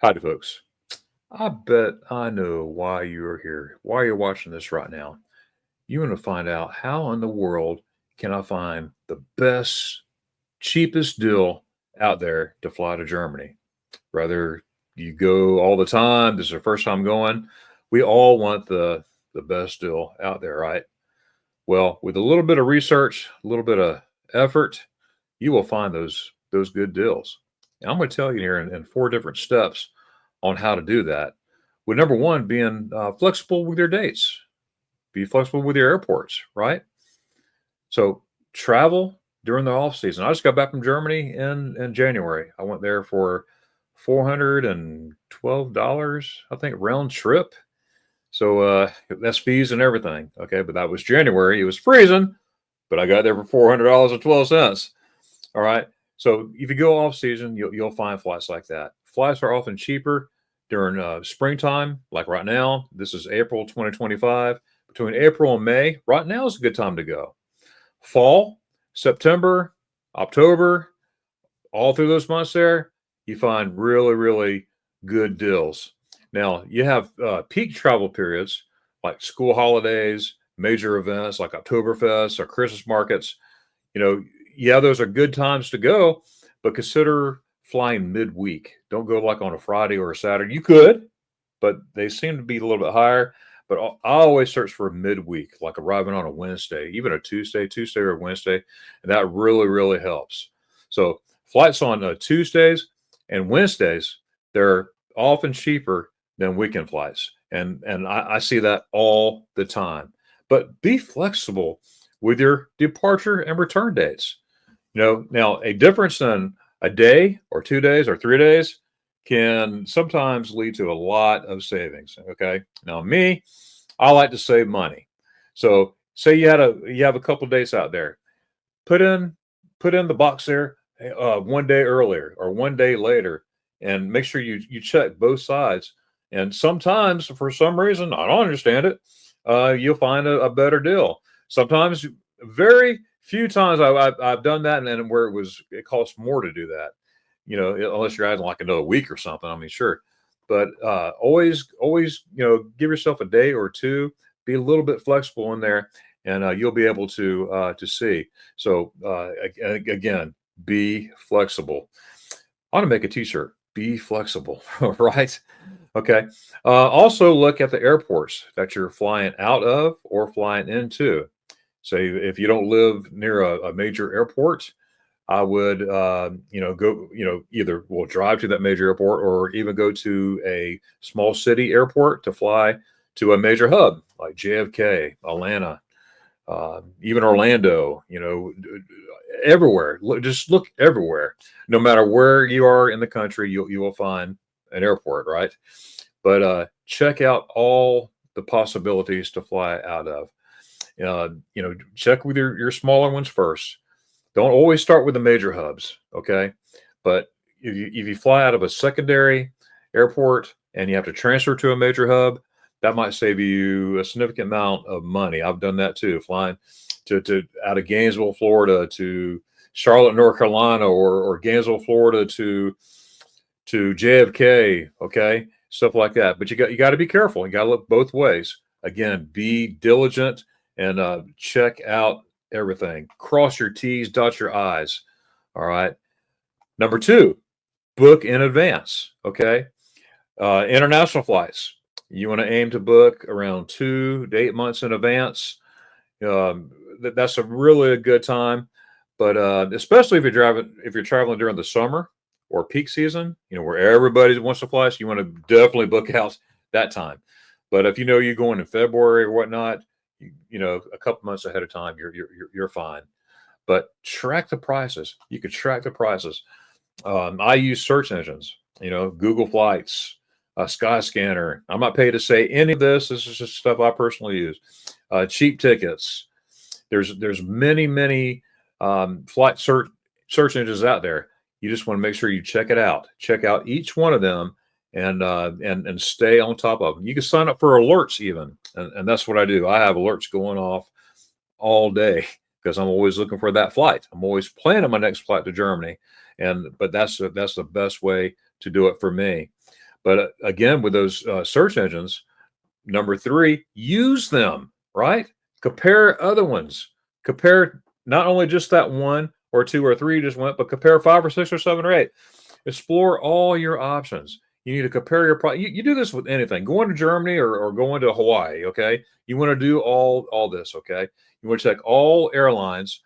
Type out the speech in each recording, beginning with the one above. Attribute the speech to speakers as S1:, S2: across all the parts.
S1: Howdy, folks. I bet I know why you're here, why you're watching this right now. You want to find out how in the world can I find the best, cheapest deal out there to fly to Germany? Whether you go all the time, this is the first time going, we all want the best deal out there, right? Well, with a little bit of research, a little bit of effort, you will find those good deals. And I'm going to tell you here in four different steps on how to do that. With number one being flexible with your dates, be flexible with your airports, right? So travel during the off season. I just got back from Germany in January. I went there for $412, I think, round trip. So that's fees and everything. Okay, but that was January. It was freezing, but I got there for $400.12. All right. So if you go off season, you'll find flights like that. Flights are often cheaper during springtime, like right now. This is April 2025. Between April and May, right now is a good time to go. Fall, September, October, all through those months there, you find really, really good deals. Now, you have peak travel periods like school holidays, major events like Oktoberfest or Christmas markets. Yeah, those are good times to go, but consider flying midweek. Don't go like on a Friday or a Saturday. You could, but they seem to be a little bit higher. But I always search for midweek, like arriving on a Wednesday, even a Tuesday or a Wednesday, and that really, really helps. So flights on Tuesdays and Wednesdays, they're often cheaper than weekend flights, and I see that all the time. But be flexible with your departure and return dates. Now a difference in a day or 2 days or 3 days can sometimes lead to a lot of savings. Okay. Now me, I like to save money. So say you have a couple of days out there, put in the box there 1 day earlier or 1 day later, and make sure you check both sides. And sometimes for some reason, I don't understand it, you'll find a better deal. Sometimes, very few times I've done that, and where it costs more to do that. Unless you're adding like another week or something. I mean, sure, but always, give yourself a day or two. Be a little bit flexible in there, and you'll be able to see. So again, be flexible. I want to make a T-shirt. Be flexible, right? Okay. Also, look at the airports that you're flying out of or flying into. Say if you don't live near a major airport, I would, go, either we'll drive to that major airport or even go to a small city airport to fly to a major hub like JFK, Atlanta, even Orlando, everywhere. Just look everywhere. No matter where you are in the country, you will find an airport, right? But check out all the possibilities to fly out of. Check with your smaller ones first. Don't always start with the major hubs, okay? But if you fly out of a secondary airport and you have to transfer to a major hub, that might save you a significant amount of money. I've done that too, flying to out of Gainesville, Florida to Charlotte, North Carolina, or Gainesville, Florida to JFK, okay? Stuff like that. But you got to be careful. You got to look both ways. Again, be diligent and check out everything. Cross your T's, dot your I's. All right. Number two, book in advance. Okay. International flights. You want to aim to book around 2 to 8 months in advance. That's a really good time. But especially if you're traveling during the summer or peak season, where everybody wants to fly, so you want to definitely book out that time. But if you're going in February or whatnot, a couple months ahead of time, you're fine. But track the prices. You could track the prices. I use search engines, Google Flights, Skyscanner. I'm not paid to say any of this. This is just stuff I personally use. Cheap tickets. There's many flight search engines out there. You just want to make sure you check it out. Check out each one of them and stay on top of them. You can sign up for alerts even, and that's what I do. I have alerts going off all day because I'm always looking for that flight. I'm always planning my next flight to Germany, but that's the best way to do it for me. But again, with those search engines, number 3, use them, right? Compare other ones. Compare not only just that 1 or 2 or 3 you just went, but compare 5 or 6 or 7 or 8. Explore all your options. You need to compare your product. You do this with anything. Going to Germany or going to Hawaii, okay? You want to do all this, okay? You want to check all airlines,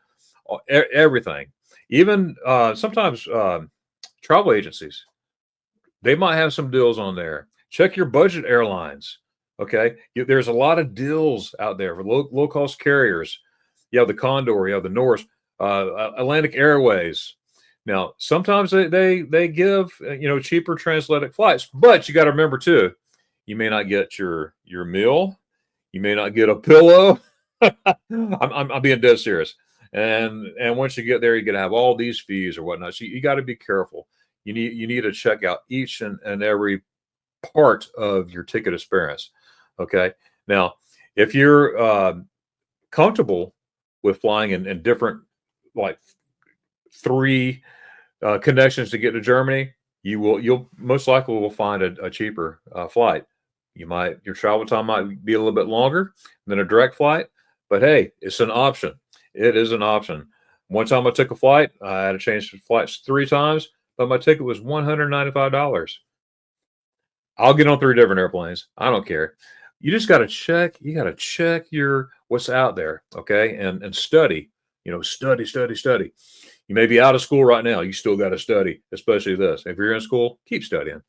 S1: everything. Even sometimes travel agencies, they might have some deals on there. Check your budget airlines, okay? There's a lot of deals out there for low-cost carriers. You have the Condor, you have the Norse, Atlantic Airways. Now, sometimes they give cheaper transatlantic flights, but you got to remember too, you may not get your meal, you may not get a pillow. I'm being dead serious. And once you get there, you got to have all these fees or whatnot. So you got to be careful. You need to check out each and every part of your ticket experience. Okay. Now, if you're comfortable with flying in different, like 3 connections to get to Germany, you'll most likely will find a cheaper flight. Your travel time might be a little bit longer than a direct flight, but hey, it's an option. It is an option. One time I took a flight, I had to change flights 3 times, but my ticket was $195. I'll get on 3 different airplanes. I don't care. You just got to check. You got to check what's out there, okay, and study. Study. You may be out of school right now. You still got to study, especially this. If you're in school, keep studying.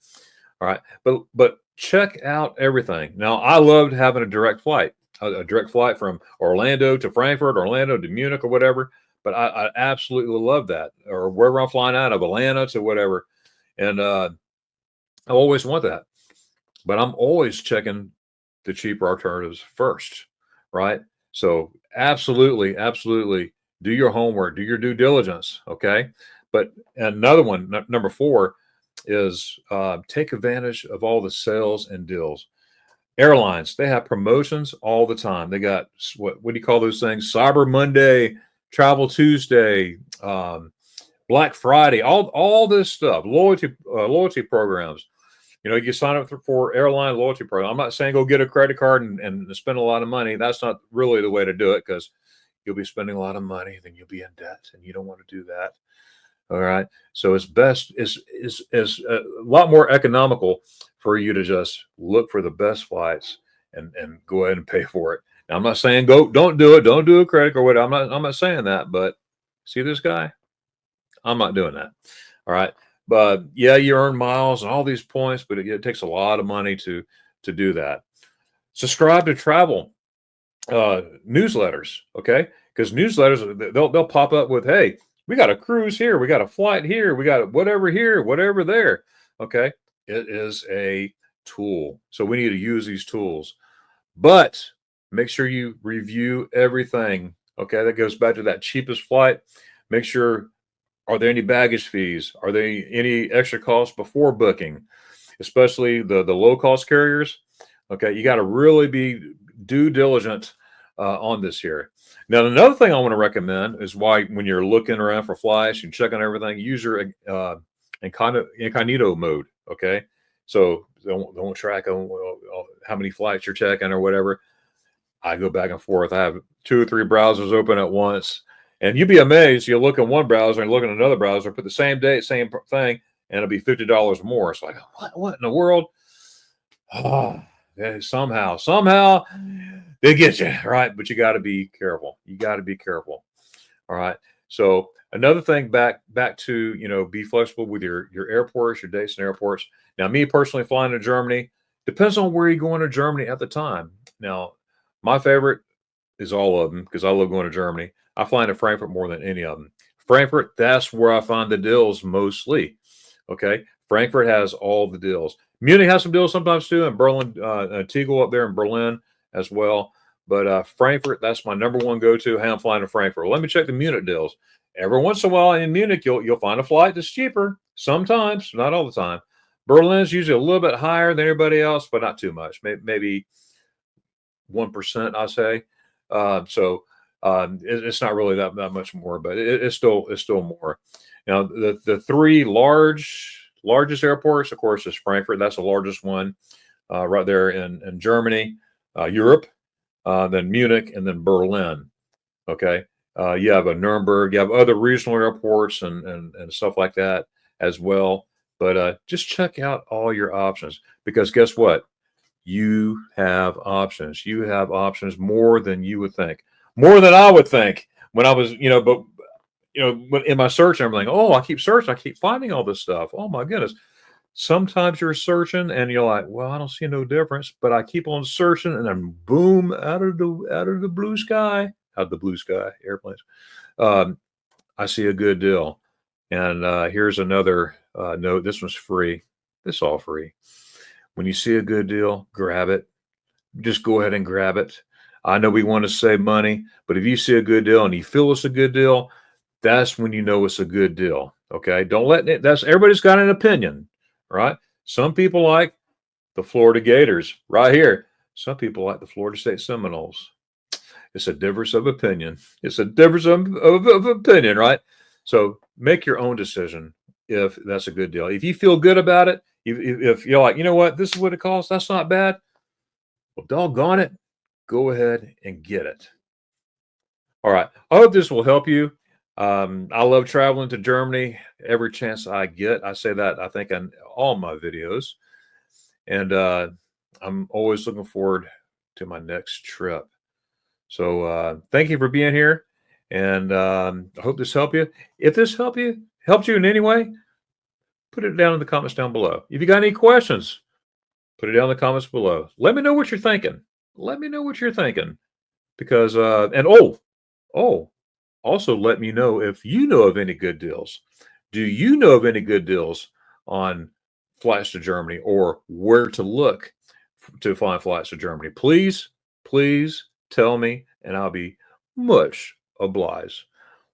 S1: All right, but check out everything. Now, I loved having a direct flight from Orlando to Frankfurt, Orlando to Munich, or whatever. But I absolutely love that, or wherever I'm flying out of, Atlanta to whatever. And I always want that. But I'm always checking the cheaper alternatives first, right? So absolutely do your homework, do your due diligence, okay? But another one, number 4, is take advantage of all the sales and deals. Airlines, they have promotions all the time. They got, what do you call those things? Cyber Monday, Travel Tuesday, Black Friday, all this stuff, loyalty programs. You sign up for airline loyalty program. I'm not saying go get a credit card and spend a lot of money. That's not really the way to do it, because you'll be spending a lot of money, then you'll be in debt, and you don't want to do that. All right. So it's a lot more economical for you to just look for the best flights and go ahead and pay for it. Now, I'm not saying don't do it. Don't do a credit card or whatever. I'm not saying that, but see this guy? I'm not doing that. All right. But yeah, you earn miles and all these points, but it takes a lot of money to do that. Subscribe to travel newsletters, okay? Because newsletters, they'll pop up with, hey, we got a cruise here, we got a flight here, we got whatever here, whatever there. Okay, it is a tool, so we need to use these tools, but make sure you review everything. Okay, that goes back to that cheapest flight. Make sure, are there any baggage fees? Are there any extra costs before booking? Especially the low cost carriers. Okay, you got to really be due diligent on this here. Now, another thing I want to recommend is why when you're looking around for flights and checking everything, use your incognito mode. Okay, so don't track how many flights you're checking or whatever. I go back and forth. I have 2 or 3 browsers open at once, and you'd be amazed. You look in one browser and look in another browser, put the same date, same thing, and it'll be $50 more. It's like, what in the world? Oh, somehow they get you, right? But you got to be careful. You got to be careful. All right. So another thing, back to, be flexible with your airports, your dates and airports. Now, me personally flying to Germany, depends on where you're going to Germany at the time. Now, my favorite is all of them, because I love going to Germany. I fly into Frankfurt more than any of them. Frankfurt, that's where I find the deals mostly. Okay. Frankfurt has all the deals. Munich has some deals sometimes too, and Berlin, Tegel up there in Berlin as well. But Frankfurt, that's my number 1 go-to. Hey, I'm flying to Frankfurt. Let me check the Munich deals. Every once in a while in Munich, you'll find a flight that's cheaper. Sometimes, not all the time. Berlin's usually a little bit higher than everybody else, but not too much. Maybe 1%, I say. It's not really that much more, but it's still more. Now, the 3 large largest airports, of course, is Frankfurt. That's the largest one right there in Germany, Europe, then Munich, and then Berlin. Okay. You have a Nuremberg, you have other regional airports and stuff like that as well. But just check out all your options, because guess what? You have options. You have options more than you would think, more than I would think when I was, but in my search, I'm like, oh, I keep searching, I keep finding all this stuff. Oh my goodness. Sometimes you're searching and you're like, well, I don't see no difference, but I keep on searching, and then boom, out of the blue sky, airplanes, I see a good deal. And here's another note. This one's free. This is all free. When you see a good deal, grab it. Just go ahead and grab it. I know we want to save money, but if you see a good deal and you feel it's a good deal, that's when you know it's a good deal. Okay. Don't let it, everybody's got an opinion, right? Some people like the Florida Gators right here. Some people like the Florida State Seminoles. It's a difference of opinion. It's a difference of opinion, right? So make your own decision if that's a good deal. If you feel good about it, if you're like, you know what, this is what it costs, that's not bad. Well, doggone it, go ahead and get it. All right. I hope this will help you. I love traveling to Germany every chance I get. I say that, I think, on all my videos. And I'm always looking forward to my next trip. So thank you for being here. And I hope this helped you. If this helped you in any way, put it down in the comments down below. If you got any questions, put it down in the comments below. Let me know what you're thinking. Let me know what you're thinking. Because, and also let me know if you know of any good deals. Do you know of any good deals on flights to Germany, or where to look to find flights to Germany? Please tell me, and I'll be much obliged.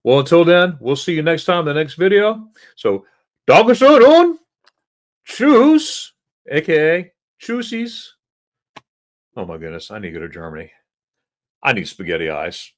S1: Well, until then, we'll see you next time in the next video. So, Dankeschön und Tschüss, aka Tschüssis. Oh my goodness, I need to go to Germany. I need spaghetti eyes.